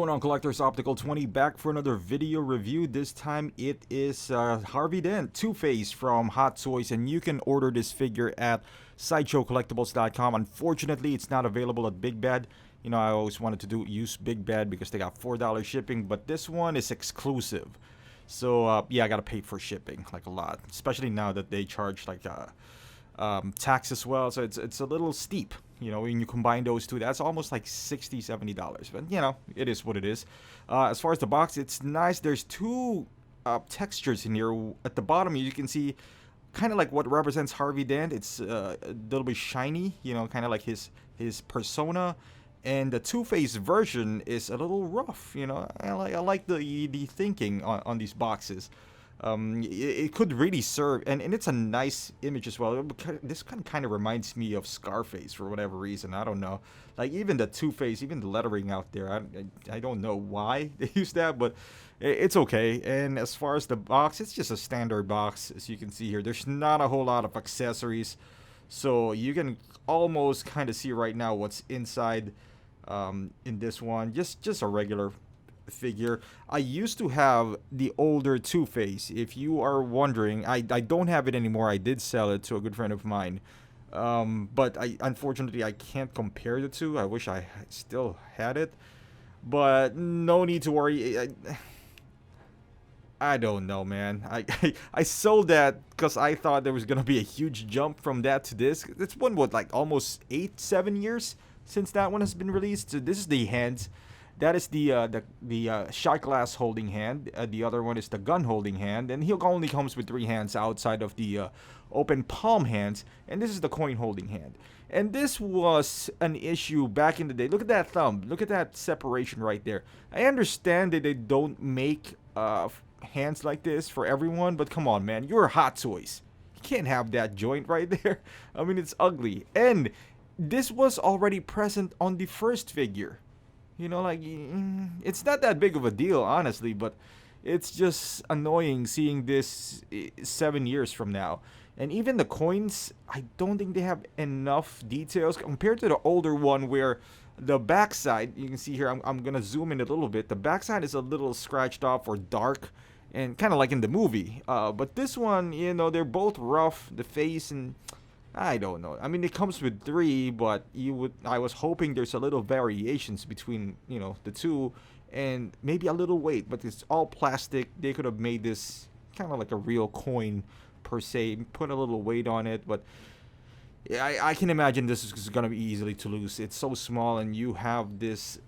going on, collectors? Optical 20 back for another video review. This time it is Harvey Dent Two-Face from Hot Toys, and you can order this figure at sideshowcollectibles.com. Unfortunately, it's not available at Big Bad. You know, I always wanted to use Big Bad because they got $4 shipping, but this one is exclusive. So yeah, I gotta pay for shipping like a lot, especially now that they charge like tax as well. So it's a little steep. You know, when you combine those two, that's almost like $60-$70. But, you know, it is what it is. As far as the box, it's nice. There's two textures in here. At the bottom, you can see kind of like what represents Harvey Dent. It's a little bit shiny, you know, kind of like his persona. And the Two-Face version is a little rough, you know. I like the thinking on these boxes. It could really serve, and it's a nice image as well. This kind of reminds me of Scarface for whatever reason. I don't know. Like even the Two-Face, even the lettering out there, I don't know why they use that, but it's okay. And as far as the box, it's just a standard box, as you can see here. There's not a whole lot of accessories, so you can almost kind of see right now what's inside in this one. Just a regular figure. I used to have the older Two-Face. If you are wondering, I don't have it anymore. I did sell it to a good friend of mine, but unfortunately I can't compare the two. I wish I still had it, but no need to worry. I don't know, man. I sold that because I thought there was gonna be a huge jump from that to this. It's been what, like almost 8-7 years since that one has been released. So this is the hands. That is the shot glass holding hand. The other one is the gun holding hand, and he only comes with 3 hands outside of the open palm hands. And this is the coin holding hand. And this was an issue back in the day. Look at that thumb. Look at that separation right there. I understand that they don't make hands like this for everyone, but come on, man, you're Hot Toys. You can't have that joint right there. I mean, it's ugly. And this was already present on the first figure. You know, like, it's not that big of a deal, honestly, but it's just annoying seeing this 7 years from now. And even the coins, I don't think they have enough details compared to the older one where the backside, you can see here, I'm going to zoom in a little bit. The backside is a little scratched off or dark and kind of like in the movie. But this one, you know, they're both rough, the face, and I don't know. I mean, it comes with 3, but I was hoping there's a little variations between, you know, the two, and maybe a little weight, but it's all plastic. They could have made this kind of like a real coin per se, put a little weight on it, but I can imagine this is going to be easily to lose. It's so small, and you have this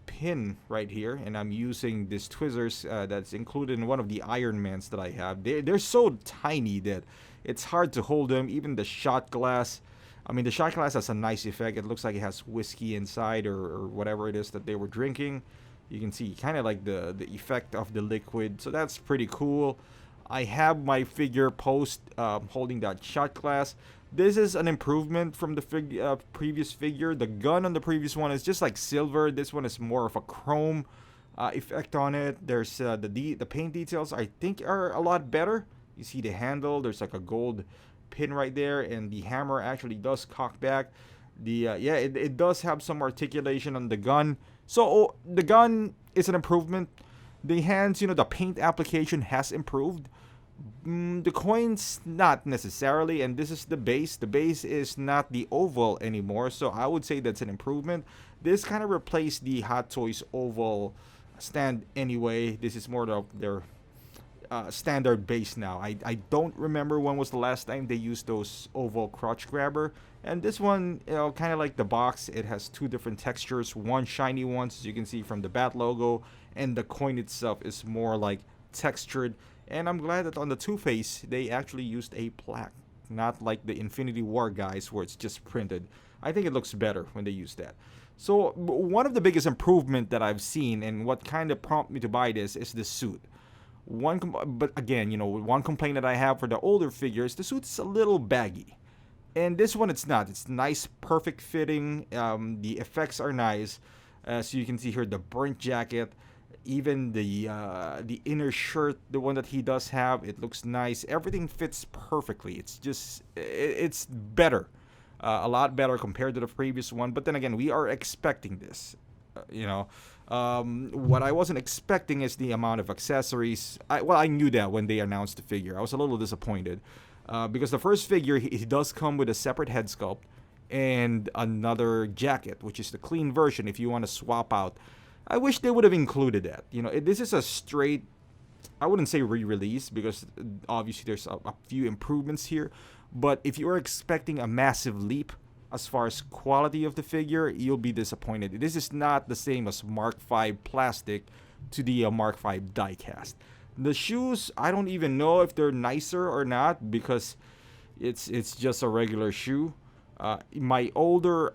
pin right here, and I'm using this tweezers that's included in one of the Iron Mans that I have. They're so tiny that it's hard to hold them. Even the shot glass, I mean, the shot glass has a nice effect. It looks like it has whiskey inside or whatever it is that they were drinking. You can see kind of like the effect of the liquid, so that's pretty cool. I have my figure post holding that shot glass. This is an improvement from the previous figure. The gun on the previous one is just like silver. This one is more of a chrome effect on it. There's the paint details, I think, are a lot better. You see the handle, there's like a gold pin right there, and the hammer actually does cock back. Yeah, it does have some articulation on the gun. So the gun is an improvement. The hands, you know, the paint application has improved. The coins, not necessarily, and this is the base. The base is not the oval anymore, so I would say that's an improvement. This kind of replaced the Hot Toys oval stand anyway. This is more of their standard base now. I don't remember when was the last time they used those oval crotch grabber. And this one, you know, kind of like the box, it has 2 different textures. One shiny one, as you can see from the bat logo, and the coin itself is more like textured. And I'm glad that on the Two-Face they actually used a plaque, not like the Infinity War guys where it's just printed. I think it looks better when they use that. So one of the biggest improvement that I've seen, and what kind of prompted me to buy this, is the suit. But again, you know, one complaint that I have for the older figures, the suit's a little baggy. And this one, it's not. It's nice, perfect fitting. The effects are nice. So you can see here the burnt jacket. Even the inner shirt, the one that he does have, it looks nice. Everything fits perfectly. It's better. A lot better compared to the previous one. But then again, we are expecting this. What I wasn't expecting is the amount of accessories. I knew that when they announced the figure. I was a little disappointed because the first figure he does come with a separate head sculpt and another jacket, which is the clean version if you want to swap out. I wish they would have included that. This is a straight, I wouldn't say re-release because obviously there's a few improvements here. But if you're expecting a massive leap as far as quality of the figure, you'll be disappointed. This is not the same as Mark V plastic to the Mark V diecast. The shoes, I don't even know if they're nicer or not because it's just a regular shoe. My older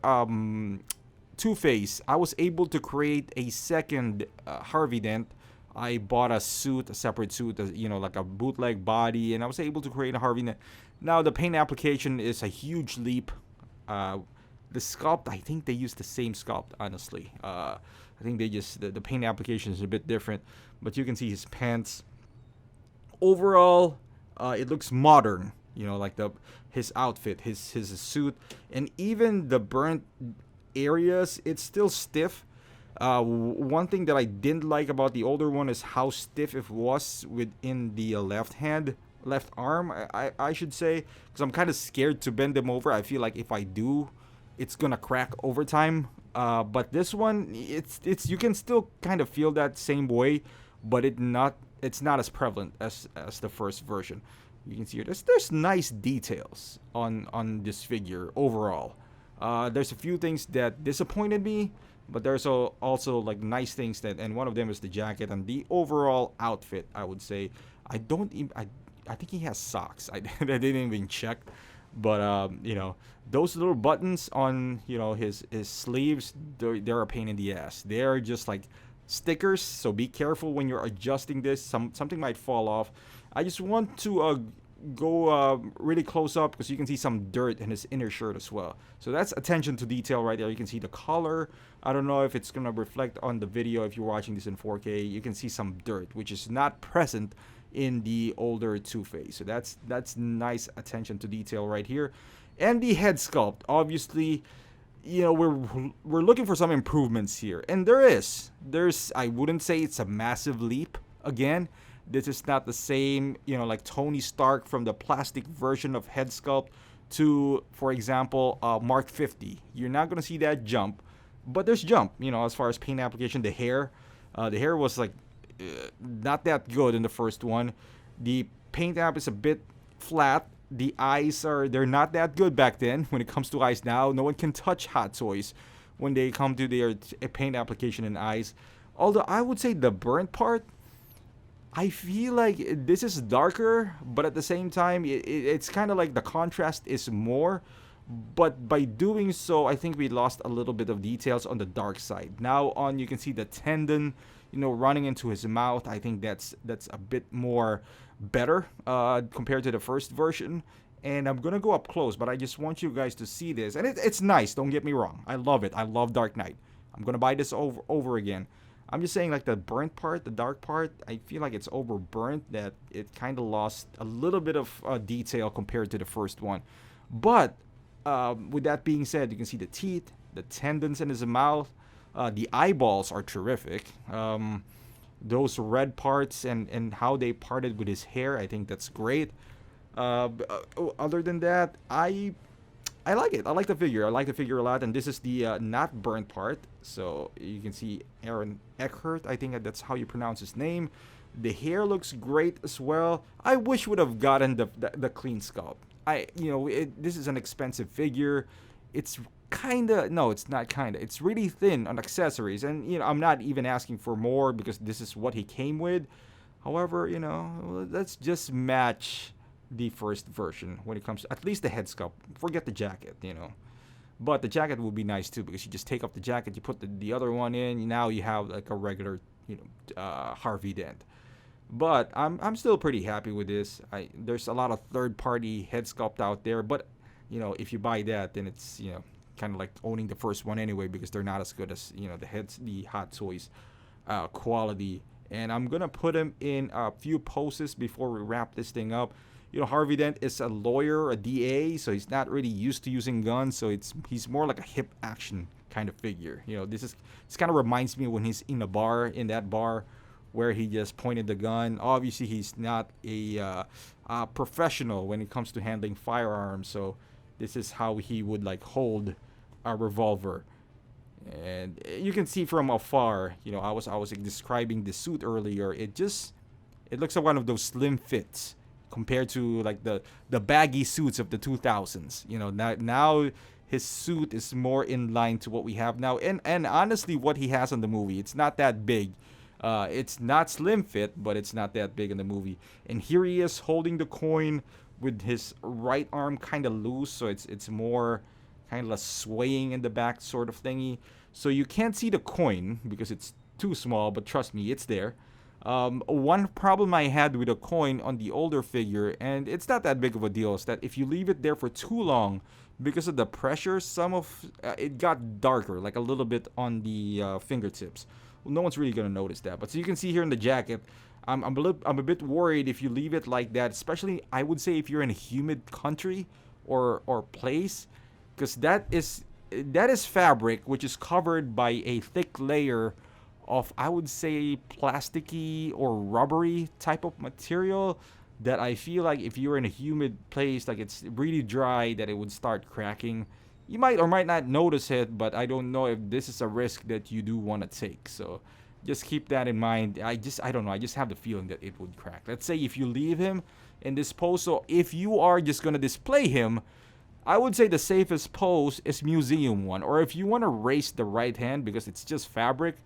Two-Face, I was able to create a second Harvey Dent. I bought a separate suit, like a bootleg body, and I was able to create a Harvey Dent. Now the paint application is a huge leap. The sculpt, I think they use the same sculpt, honestly. I think they just, the paint application is a bit different, but you can see his pants. Overall, it looks modern, like his outfit, his suit, and even the burnt areas, it's still stiff. One thing that I didn't like about the older one is how stiff it was within the left arm, I should say, because I'm kind of scared to bend them over. I feel like if I do, it's gonna crack over time. But this one, it's you can still kind of feel that same way, but it's not as prevalent as the first version. You can see here, there's nice details on this figure overall. There's a few things that disappointed me, but there's also like nice things and one of them is the jacket and the overall outfit. I would say I think he has socks. I didn't even check, but those little buttons on his sleeves, they're a pain in the ass. They're just like stickers, so be careful when you're adjusting this. Something might fall off. I just want to go really close up because you can see some dirt in his inner shirt as well. So that's attention to detail right there. You can see the collar. I don't know if it's gonna reflect on the video if you're watching this in 4K. You can see some dirt, which is not present in the older Two-Face. So that's nice attention to detail right here. And the head sculpt, obviously, we're looking for some improvements here, and there's I wouldn't say it's a massive leap. Again, this is not the same, like Tony Stark from the plastic version of head sculpt to, for example, Mark 50. You're not gonna see that jump, but there's jump. As far as paint application, the hair was like not that good in the first one. The paint app is a bit flat. The eyes they're not that good back then. When it comes to eyes now, no one can touch Hot Toys when they come to their paint application and eyes. Although I would say the burnt part, I feel like this is darker, but at the same time, it's kind of like the contrast is more. But by doing so, I think we lost a little bit of details on the dark side. Now on, you can see the tendon, running into his mouth. I think that's a bit more better compared to the first version. And I'm gonna go up close, but I just want you guys to see this. And it's nice. Don't get me wrong. I love it. I love Dark Knight. I'm gonna buy this over again. I'm just saying, like, the burnt part, the dark part, I feel like it's overburnt, that it kind of lost a little bit of detail compared to the first one. But with that being said, you can see the teeth, the tendons in his mouth, the eyeballs are terrific. Those red parts and how they parted with his hair, I think that's great. Other than that, I like it. I like the figure. I like the figure a lot. And this is the not burnt part. So you can see Aaron Eckhart. I think that's how you pronounce his name. The hair looks great as well. I wish would have gotten the clean sculpt. This is an expensive figure. It's it's not kinda. It's really thin on accessories. And, I'm not even asking for more because this is what he came with. However, let's just match the first version when it comes to at least the head sculpt. Forget the jacket, but the jacket would be nice too, because you just take off the jacket, you put the other one in, now you have like a regular Harvey Dent. But I'm still pretty happy with this. There's a lot of third-party head sculpt out there, but if you buy that, then it's kind of like owning the first one anyway, because they're not as good as the Hot Toys quality. And I'm gonna put him in a few poses before we wrap this thing up. Harvey Dent is a lawyer, a DA, so he's not really used to using guns. So he's more like a hip action kind of figure. This kind of reminds me when he's in a bar, in that bar where he just pointed the gun. Obviously, he's not a professional when it comes to handling firearms, so this is how he would like hold a revolver. And you can see from afar, I was describing the suit earlier. It looks like one of those slim fits compared to like the baggy suits of the 2000s. Now his suit is more in line to what we have now. And honestly, what he has in the movie, it's not that big. It's not slim fit, but it's not that big in the movie. And here he is holding the coin with his right arm kind of loose, so it's more kind of a swaying in the back sort of thingy. So you can't see the coin because it's too small, but trust me, it's there. One problem I had with a coin on the older figure, and it's not that big of a deal, is that if you leave it there for too long, because of the pressure, some of it got darker, like a little bit on the fingertips. Well, no one's really gonna notice that. But so you can see here in the jacket, I'm a bit worried if you leave it like that, especially I would say if you're in a humid country or place, because that is fabric which is covered by a thick layer of, I would say, plasticky or rubbery type of material that I feel like if you're in a humid place, like it's really dry, that it would start cracking. You might or might not notice it, but I don't know if this is a risk that you do want to take. So just keep that in mind. I don't know. I just have the feeling that it would crack. Let's say if you leave him in this pose, so if you are just going to display him, I would say the safest pose is museum one. Or if you want to raise the right hand because it's just fabric,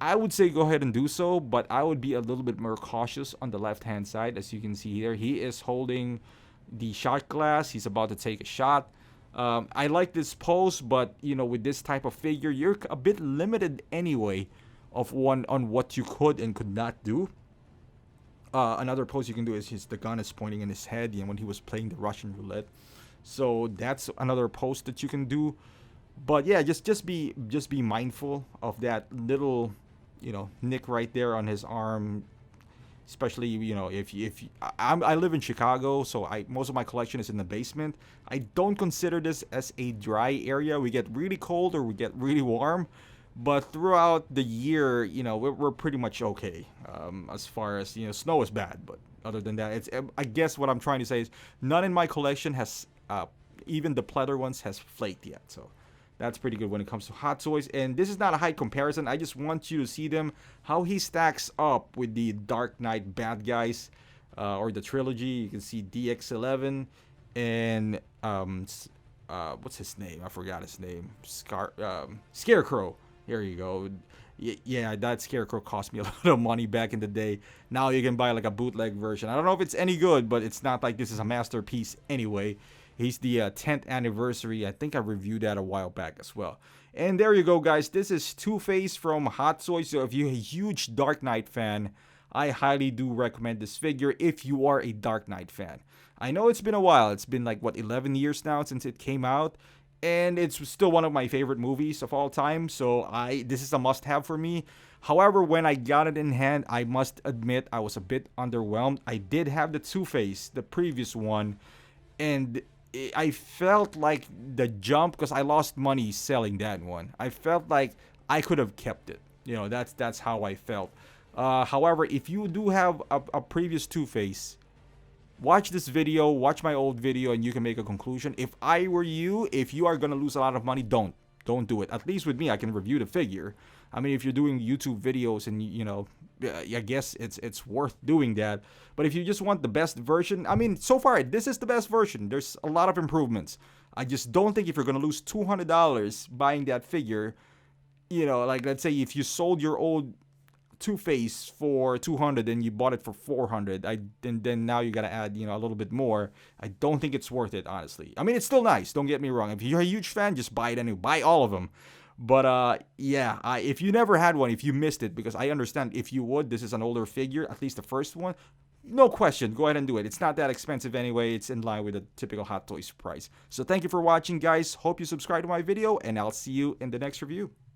I would say go ahead and do so, but I would be a little bit more cautious on the left hand side. As you can see here, he is holding the shot glass. He's about to take a shot. I like this pose, but with this type of figure, you're a bit limited anyway on what you could and could not do. Another pose you can do is the gun is pointing in his head, when he was playing the Russian roulette. So that's another pose that you can do. But yeah, just be mindful of that little nick right there on his arm. Especially, if I live in Chicago, so most of my collection is in the basement. I don't consider this as a dry area. We get really cold or we get really warm, but throughout the year, we're pretty much okay. As far as snow is bad, but other than that, I guess what I'm trying to say is none in my collection has, even the pleather ones has flaked yet. So that's pretty good when it comes to Hot Toys. And this is not a height comparison. I just want you to see how he stacks up with the Dark Knight bad guys, or the trilogy. You can see DX11 and what's his name? I forgot his name. Scarecrow. Here you go. Yeah, that Scarecrow cost me a lot of money back in the day. Now you can buy like a bootleg version. I don't know if it's any good, but it's not like this is a masterpiece anyway. He's the 10th anniversary. I think I reviewed that a while back as well. And there you go, guys. This is Two-Face from Hot Toys. So if you're a huge Dark Knight fan, I highly do recommend this figure if you are a Dark Knight fan. I know it's been a while. It's been like, 11 years now since it came out. And it's still one of my favorite movies of all time. So this is a must-have for me. However, when I got it in hand, I must admit I was a bit underwhelmed. I did have the Two-Face, the previous one. And I felt like the jump, because I lost money selling that one. I felt like I could have kept it. That's how I felt. However, if you do have a previous Two-Face, watch this video, watch my old video, and you can make a conclusion. If I were you, if you are going to lose a lot of money, don't do it. At least with me, I can review the figure. I mean, if you're doing YouTube videos and, I guess it's worth doing that. But if you just want the best version, I mean, so far, this is the best version. There's a lot of improvements. I just don't think if you're going to lose $200 buying that figure, like let's say if you sold your old Two-Face for $200 and you bought it for $400, and then now you got to add, a little bit more. I don't think it's worth it, honestly. I mean, it's still nice. Don't get me wrong. If you're a huge fan, just buy it anyway. Buy all of them. But if you never had one, if you missed it, because I understand if you would, this is an older figure, at least the first one, no question, go ahead and do it. It's not that expensive anyway. It's in line with a typical Hot Toys price. So thank you for watching, guys. Hope you subscribe to my video, and I'll see you in the next review.